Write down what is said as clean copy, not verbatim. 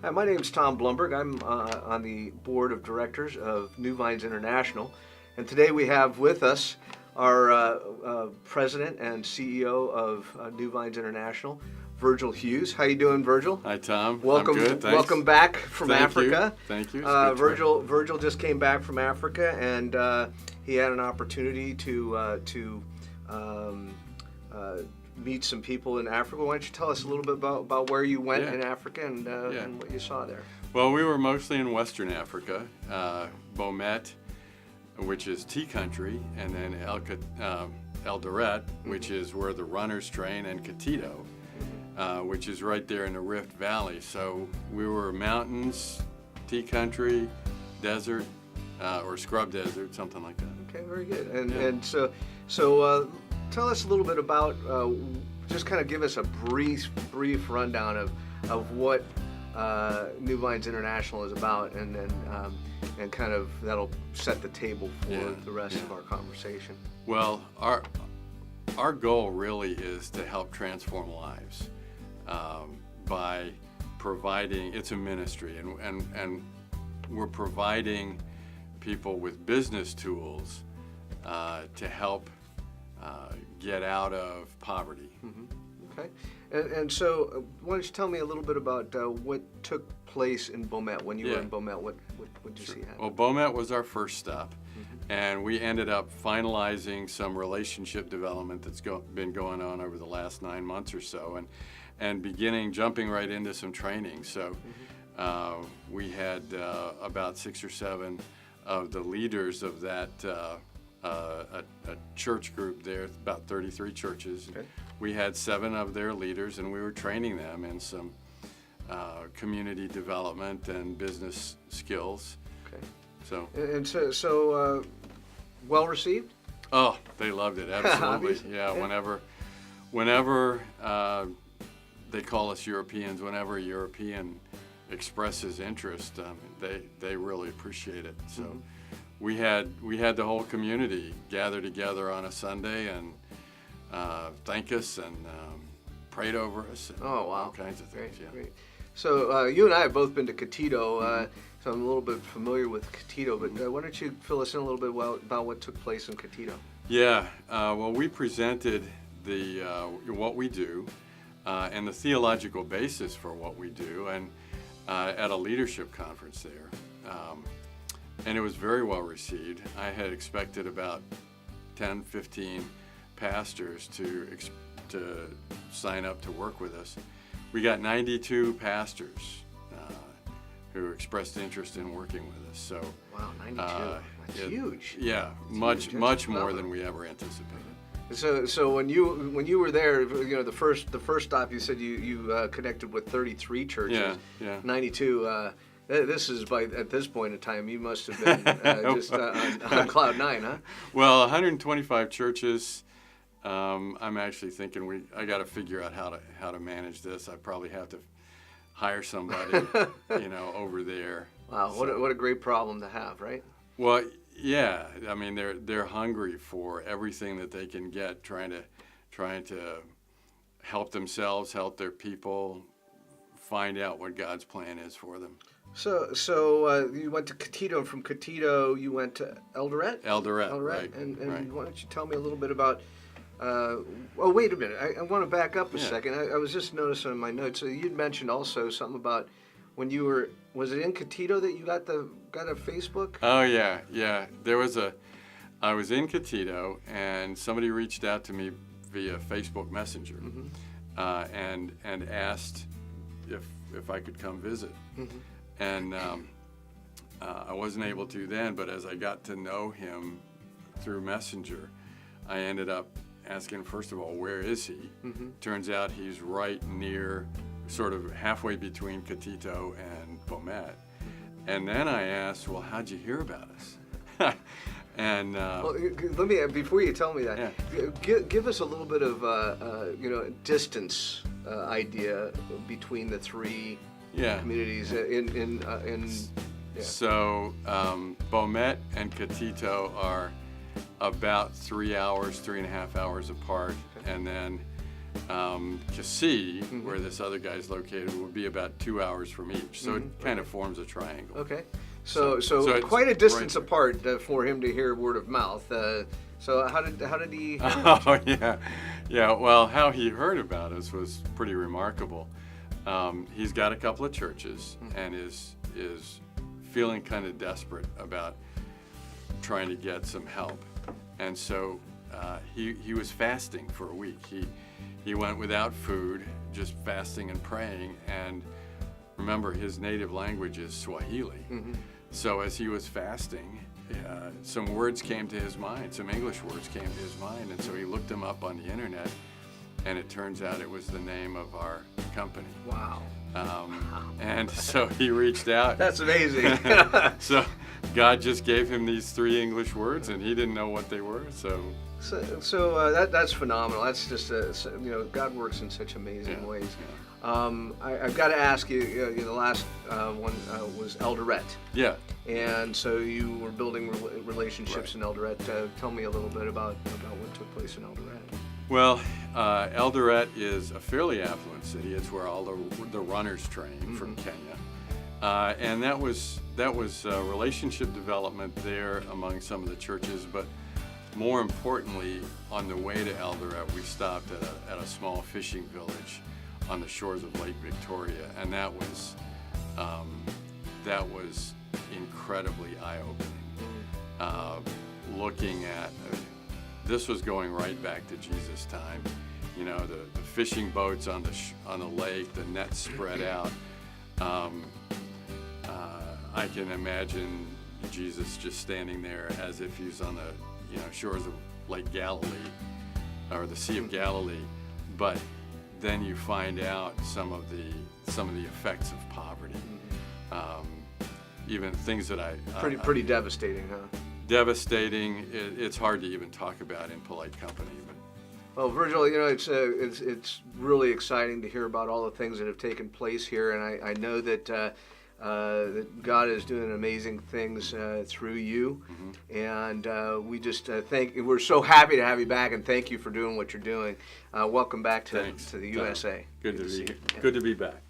Hi, my name's Tom Blumberg. I'm on the board of directors of NewVines International, and today we have with us our president and CEO of NewVines International, Virgil Hughes. How you doing, Virgil? Hi, Tom. Welcome, I'm good, thanks. welcome back from Africa. Thank you. It's a good trip. Virgil just came back from Africa, and he had an opportunity to meet some people in Africa. Why don't you tell us a little bit about where you went in Africa and what you saw there? Well, we were mostly in Western Africa, Bomet, which is tea country, and then Eldoret, which is where the runners train, and Katito, which is right there in the Rift Valley. So we were mountains, tea country, desert, or scrub desert, something like that. Okay, very good. And so tell us a little bit about, just kind of give us a brief rundown of what NewVines International is about, and then and kind of that'll set the table for the rest of our conversation. Well, our goal really is to help transform lives by providing. It's a ministry, and we're providing people with business tools to help get out of poverty. Mm-hmm. Okay, and so why don't you tell me a little bit about what took place in Bomet when you were in Bomet? What did you see happen? Well, Bomet was our first stop, and we ended up finalizing some relationship development that's been going on over the last 9 months or so, and jumping right into some training. So we had about 6 or 7 of the leaders of that a church group there, about 33 churches. Okay. We had 7 of their leaders, and we were training them in some community development and business skills. Okay. So. So well received? Oh, they loved it, absolutely. Yeah. Whenever they call us Europeans, whenever a European expresses interest, they really appreciate it. So. We had the whole community gather together on a Sunday and thank us and prayed over us. And all kinds of things. Great. So you and I have both been to Katito, so I'm a little bit familiar with Katito. But why don't you fill us in a little bit about what took place in Katito? Yeah. Well, we presented what we do and the theological basis for what we do, and at a leadership conference there. And it was very well received. I had expected about 10, 15 pastors to sign up to work with us. We got 92 pastors who expressed interest in working with us. So wow, 92. That's huge. Yeah, That's much more than we ever anticipated. So when you were there, the first stop, you said you connected with 33 churches. Yeah. 92. This is at this point in time, you must have been just on cloud 9, huh? Well, 125 churches. I'm actually thinking I got to figure out how to manage this. I probably have to hire somebody, over there. Wow, So, what a great problem to have, right? Well, yeah. I mean, they're hungry for everything that they can get, trying to help themselves, help their people, find out what God's plan is for them. So you went to Katito, and from Katito you went to Eldoret? Eldoret, right. right. And why don't you tell me a little bit about, wait a minute, I want to back up a second. I was just noticing in my notes, so you'd mentioned also something about when you were, was it in Katito that you got a Facebook? Oh, yeah. I was in Katito, and somebody reached out to me via Facebook Messenger and asked if I could come visit. And I wasn't able to then, but as I got to know him through Messenger, I ended up asking, first of all, where is he? Turns out he's right near, sort of halfway between Katito and Bomet. And then I asked, well, how'd you hear about us? And well, let me, before you tell me that, give us a little bit of distance idea between the three communities So Bomet and Katito are about 3.5 hours apart, and then Cassis, where this other guy's located, would be about 2 hours from each. So it kind of forms a triangle. Okay. So it's quite a distance right apart for him to hear word of mouth. So how did he? Oh yeah. Well, how he heard about us was pretty remarkable. He's got a couple of churches and is feeling kind of desperate about trying to get some help, and so he was fasting for a week. He went without food, just fasting and praying. And remember, his native language is Swahili. So as he was fasting, some words came to his mind, some English words came to his mind, and so he looked them up on the internet, and it turns out it was the name of our company. Wow. And so he reached out. That's amazing. So God just gave him these 3 English words, and he didn't know what they were. So that's phenomenal. That's just God works in such amazing ways. I've got to ask you. The last one was Eldoret. Yeah. And so you were building relationships in Eldoret. Tell me a little bit about what took place in Eldoret. Well, Eldoret is a fairly affluent city. It's where all the runners train from Kenya, and that was relationship development there among some of the churches. But more importantly, on the way to Eldoret, we stopped at a small fishing village on the shores of Lake Victoria, and that was incredibly eye-opening. Looking at this was going right back to Jesus' time. You know, the fishing boats on the lake, the nets spread out. I can imagine Jesus just standing there as if he's on the shores of Lake Galilee or the Sea of Galilee. But then you find out some of the effects of poverty, even things that pretty devastating, huh? Devastating. It's hard to even talk about in polite company. But well, Virgil, it's really exciting to hear about all the things that have taken place here, and I know that God is doing amazing things through you, and we just we're so happy to have you back, and thank you for doing what you're doing. Welcome back to the USA. Good to be back.